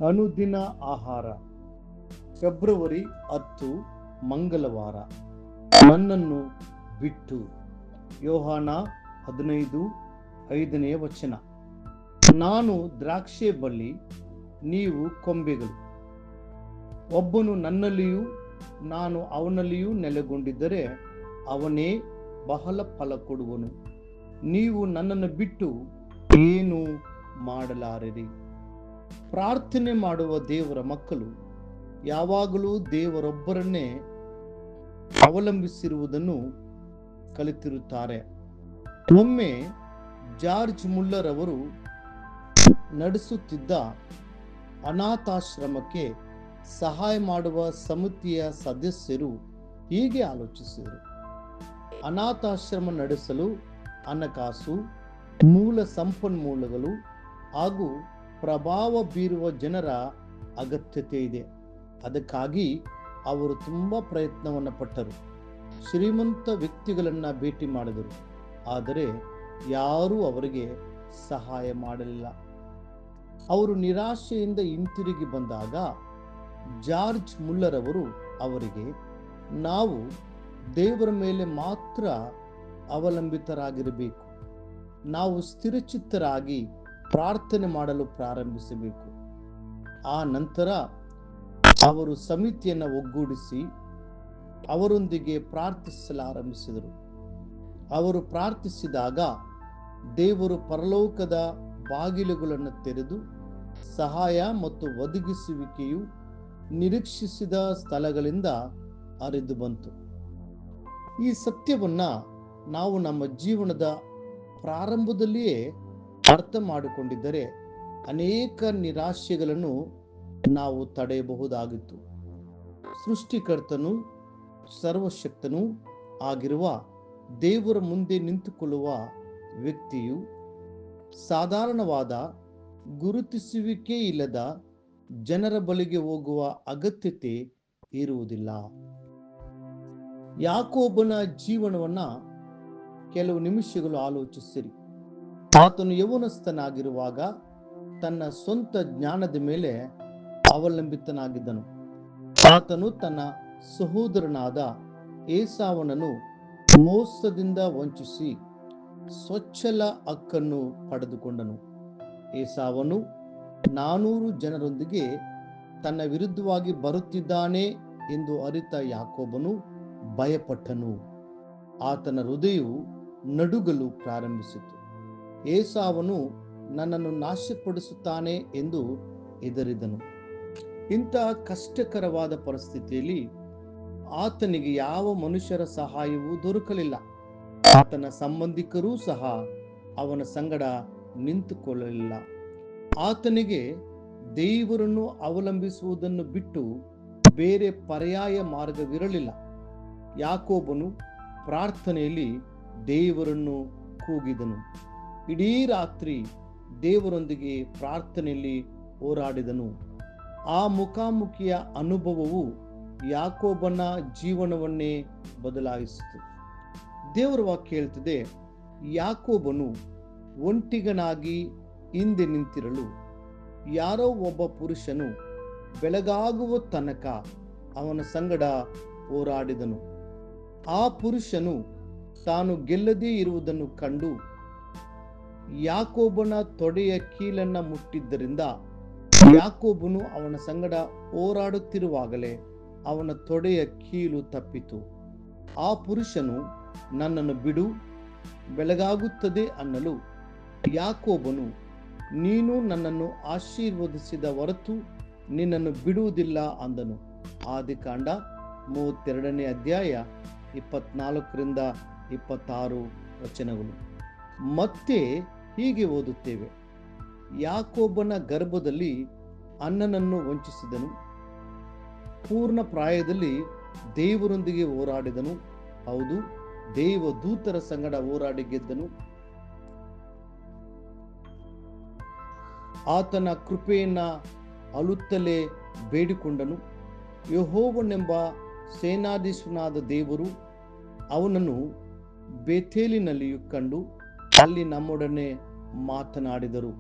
ಅನುದಿನ ಆಹಾರ ಫೆಬ್ರವರಿ 10 ಮಂಗಳವಾರ. ನನ್ನನ್ನು ಬಿಟ್ಟು. ಯೋಹಾನ 15:5. ನಾನು ದ್ರಾಕ್ಷೆ ಬಳ್ಳಿ, ನೀವು ಕೊಂಬೆಗಳು. ಒಬ್ಬನು ನನ್ನಲ್ಲಿಯೂ ನಾನು ಅವನಲ್ಲಿಯೂ ನೆಲೆಗೊಂಡಿದ್ದರೆ ಅವನೇ ಬಹಳ ಫಲ ಕೊಡುವನು. ನೀವು ನನ್ನನ್ನು ಬಿಟ್ಟು ಏನು ಮಾಡಲಾರಿರಿ. ಪ್ರಾರ್ಥನೆ ಮಾಡುವ ದೇವರ ಮಕ್ಕಳು ಯಾವಾಗಲೂ ದೇವರೊಬ್ಬರನ್ನೇ ಅವಲಂಬಿಸಿರುವುದನ್ನು ಕಲಿತಿರುತ್ತಾರೆ. ಒಮ್ಮೆ ಜಾರ್ಜ್ ಮುಲ್ಲರ್ ಅವರು ನಡೆಸುತ್ತಿದ್ದ ಅನಾಥಾಶ್ರಮಕ್ಕೆ ಸಹಾಯ ಮಾಡುವ ಸಮಿತಿಯ ಸದಸ್ಯರು ಹೀಗೆ ಆಲೋಚಿಸಿದರು: ಅನಾಥಾಶ್ರಮ ನಡೆಸಲು ಹಣಕಾಸು, ಮೂಲ ಸಂಪನ್ಮೂಲಗಳು ಹಾಗೂ ಪ್ರಭಾವ ಬೀರುವ ಜನರ ಅಗತ್ಯತೆ ಇದೆ. ಅದಕ್ಕಾಗಿ ಅವರು ತುಂಬ ಪ್ರಯತ್ನವನ್ನು ಪಟ್ಟರು. ಶ್ರೀಮಂತ ವ್ಯಕ್ತಿಗಳನ್ನು ಭೇಟಿ ಮಾಡಿದರು, ಆದರೆ ಯಾರೂ ಅವರಿಗೆ ಸಹಾಯ ಮಾಡಲಿಲ್ಲ. ಅವರು ನಿರಾಶೆಯಿಂದ ಹಿಂತಿರುಗಿ ಬಂದಾಗ ಜಾರ್ಜ್ ಮುಲ್ಲರ್ ಅವರು ಅವರಿಗೆ, ನಾವು ದೇವರ ಮೇಲೆ ಮಾತ್ರ ಅವಲಂಬಿತರಾಗಿರಬೇಕು, ನಾವು ಸ್ಥಿರಚಿತ್ತರಾಗಿ ಪ್ರಾರ್ಥನೆ ಮಾಡಲು ಪ್ರಾರಂಭಿಸಬೇಕು. ಆ ನಂತರ ಅವರು ಸಮಿತಿಯನ್ನು ಒಗ್ಗೂಡಿಸಿ ಅವರೊಂದಿಗೆ ಪ್ರಾರ್ಥಿಸಲಾರಂಭಿಸಿದರು. ಅವರು ಪ್ರಾರ್ಥಿಸಿದಾಗ ದೇವರು ಪರಲೋಕದ ಬಾಗಿಲುಗಳನ್ನು ತೆರೆದು ಸಹಾಯ ಮತ್ತು ಒದಗಿಸುವಿಕೆಯು ನಿರೀಕ್ಷಿಸಿದ ಸ್ಥಳಗಳಿಂದ ಹರಿದು ಬಂತು. ಈ ಸತ್ಯವನ್ನ ನಾವು ನಮ್ಮ ಜೀವನದ ಪ್ರಾರಂಭದಲ್ಲಿಯೇ ಅರ್ಥ ಮಾಡಿಕೊಂಡಿದ್ದರೆ ಅನೇಕ ನಿರಾಶೆಗಳನ್ನು ನಾವು ತಡೆಯಬಹುದಾಗಿತ್ತು. ಸೃಷ್ಟಿಕರ್ತನು, ಸರ್ವಶಕ್ತನೂ ಆಗಿರುವ ದೇವರ ಮುಂದೆ ನಿಂತುಕೊಳ್ಳುವ ವ್ಯಕ್ತಿಯು ಸಾಧಾರಣವಾದ ಗುರುತಿಸುವಿಕೆ ಇಲ್ಲದ ಜನರ ಬಳಿಗೆ ಹೋಗುವ ಅಗತ್ಯತೆ ಇರುವುದಿಲ್ಲ. ಯಾಕೋಬನ ಜೀವನವನ್ನ ಕೆಲವು ನಿಮಿಷಗಳು ಆಲೋಚಿಸಿರಿ. ಆತನು ಯೌವನಸ್ಥನಾಗಿರುವಾಗ ತನ್ನ ಸ್ವಂತ ಜ್ಞಾನದ ಮೇಲೆ ಅವಲಂಬಿತನಾಗಿದ್ದನು. ಆತನು ತನ್ನ ಸಹೋದರನಾದ ಏಸಾವನನ್ನು ಮೋಸದಿಂದ ವಂಚಿಸಿ ಸ್ವಚ್ಛಲ ಹಕ್ಕನ್ನು ಪಡೆದುಕೊಂಡನು. ಏಸಾವನು 400 ಜನರೊಂದಿಗೆ ತನ್ನ ವಿರುದ್ಧವಾಗಿ ಬರುತ್ತಿದ್ದಾನೆ ಎಂದು ಅರಿತ ಯಾಕೋಬನು ಭಯಪಟ್ಟನು. ಆತನ ಹೃದಯವು ನಡುಗಲು ಪ್ರಾರಂಭಿಸಿತು. ಏಸಾವನು ನನ್ನನ್ನು ನಾಶಪಡಿಸುತ್ತಾನೆ ಎಂದು ಹೆದರಿದನು. ಇಂತಹ ಕಷ್ಟಕರವಾದ ಪರಿಸ್ಥಿತಿಯಲ್ಲಿ ಆತನಿಗೆ ಯಾವ ಮನುಷ್ಯರ ಸಹಾಯವೂ ದೊರಕಲಿಲ್ಲ. ಆತನ ಸಂಬಂಧಿಕರೂ ಸಹ ಅವನ ಸಂಗಡ ನಿಂತುಕೊಳ್ಳಲಿಲ್ಲ. ಆತನಿಗೆ ದೇವರನ್ನು ಅವಲಂಬಿಸುವುದನ್ನು ಬಿಟ್ಟು ಬೇರೆ ಪರ್ಯಾಯ ಮಾರ್ಗವಿರಲಿಲ್ಲ. ಯಾಕೋಬನು ಪ್ರಾರ್ಥನೆಯಲ್ಲಿ ದೇವರನ್ನು ಕೂಗಿದನು. ಇಡೀ ರಾತ್ರಿ ದೇವರೊಂದಿಗೆ ಪ್ರಾರ್ಥನೆಯಲ್ಲಿ ಹೋರಾಡಿದನು. ಆ ಮುಖಾಮುಖಿಯ ಅನುಭವವು ಯಾಕೋಬನ ಜೀವನವನ್ನೇ ಬದಲಾಯಿಸಿತು. ದೇವರ ವಾಕ್ಯ ಹೇಳ್ತದೆ, ಯಾಕೋಬನು ಒಂಟಿಗನಾಗಿ ಹಿಂದೆ ನಿಂತಿರಲು ಯಾರೋ ಒಬ್ಬ ಪುರುಷನು ಬೆಳಗಾಗುವ ತನಕ ಅವನ ಸಂಗಡ ಹೋರಾಡಿದನು. ಆ ಪುರುಷನು ತಾನು ಗೆಲ್ಲದೇ ಇರುವುದನ್ನು ಕಂಡು ಯಾಕೋಬನ ತೊಡೆಯ ಕೀಲನ್ನ ಮುಟ್ಟಿದ್ದರಿಂದ ಯಾಕೋಬನು ಅವನ ಸಂಗಡ ಹೋರಾಡುತ್ತಿರುವಾಗಲೇ ಅವನ ತೊಡೆಯ ಕೀಲು ತಪ್ಪಿತು. ಆ ಪುರುಷನು ನನ್ನನ್ನು ಬಿಡು, ಬೆಳಗಾಗುತ್ತದೆ ಅನ್ನಲು ಯಾಕೋಬನು, ನೀನು ನನ್ನನ್ನು ಆಶೀರ್ವದಿಸಿದ ಹೊರತು ನಿನ್ನನ್ನು ಬಿಡುವುದಿಲ್ಲ ಅಂದನು. ಆದಿಕಾಂಡ 32 24-26 ಮತ್ತೆ ಹೀಗೆ ಓದುತ್ತೇವೆ: ಯಾಕೋಬನ ಗರ್ಭದಲ್ಲಿ ಅಣ್ಣನನ್ನು ವಂಚಿಸಿದನು, ಪೂರ್ಣ ಪ್ರಾಯದಲ್ಲಿ ದೇವರೊಂದಿಗೆ ಹೋರಾಡಿದನು. ಹೌದು, ದೇವದೂತರ ಸಂಗಡ ಹೋರಾಡಿ ಗೆದ್ದನು. ಆತನ ಕೃಪೆಯನ್ನ ಅಳುತ್ತಲೇ ಬೇಡಿಕೊಂಡನು. ಯೆಹೋವನೆಂಬ ಸೇನಾಧೀಶನಾದ ದೇವರು ಅವನನ್ನು ಬೇತೇಲಿನಲ್ಲಿಯೂ ಕಂಡು ಅಲ್ಲಿ ನಮ್ಮೊಡನೆ ಮಾತನಾಡಿದರು.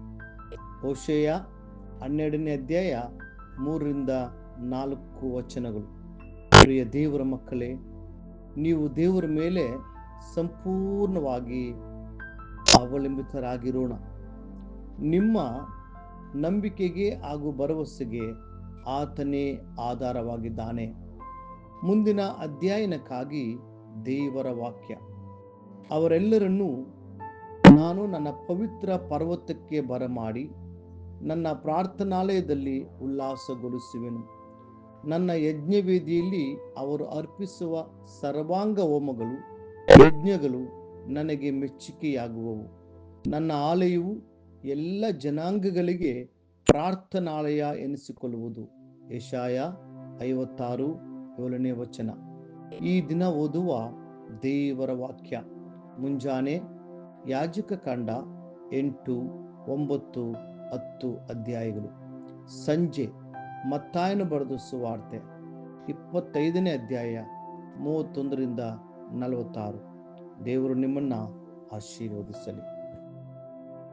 ಹೋಶೇಯ 12ನೇ ಅಧ್ಯಾಯ 3-4 ವಚನಗಳು. ಪ್ರಿಯ ದೇವರ ಮಕ್ಕಳೇ, ನೀವು ದೇವರ ಮೇಲೆ ಸಂಪೂರ್ಣವಾಗಿ ಅವಲಂಬಿತರಾಗಿರೋಣ. ನಿಮ್ಮ ನಂಬಿಕೆಗೆ ಹಾಗೂ ಭರವಸೆಗೆ ಆತನೇ ಆಧಾರವಾಗಿದ್ದಾನೆ. ಮುಂದಿನ ಅಧ್ಯಯನಕ್ಕಾಗಿ ದೇವರ ವಾಕ್ಯ. ಅವರೆಲ್ಲರನ್ನೂ ನಾನು ನನ್ನ ಪವಿತ್ರ ಪರ್ವತಕ್ಕೆ ಬರಮಾಡಿ ನನ್ನ ಪ್ರಾರ್ಥನಾಲಯದಲ್ಲಿ ಉಲ್ಲಾಸಗೊಳಿಸುವೆನು. ನನ್ನ ಯಜ್ಞವೇದಿಯಲ್ಲಿ ಅವರು ಅರ್ಪಿಸುವ ಸರ್ವಾಂಗ ಹೋಮಗಳು, ಯಜ್ಞಗಳು ನನಗೆ ಮೆಚ್ಚುಗೆಯಾಗುವವು. ನನ್ನ ಆಲಯವು ಎಲ್ಲ ಜನಾಂಗಗಳಿಗೆ ಪ್ರಾರ್ಥನಾಲಯ ಎನಿಸಿಕೊಳ್ಳುವುದು. ಯೆಶಾಯ 56:7ನೇ ವಚನ. ಈ ದಿನ ಓದುವ ದೇವರ ವಾಕ್ಯ. ಮುಂಜಾನೆ ಯಾಜಕ ಕಾಂಡ 8, 9, 10 ಅಧ್ಯಾಯಗಳು. ಸಂಜೆ ಮತ್ತಾಯನು ಬರೆದ ಸುವಾರ್ತೆ 25ನೇ ಅಧ್ಯಾಯ 31-46. ದೇವರು ನಿಮ್ಮನ್ನು ಆಶೀರ್ವದಿಸಲಿ.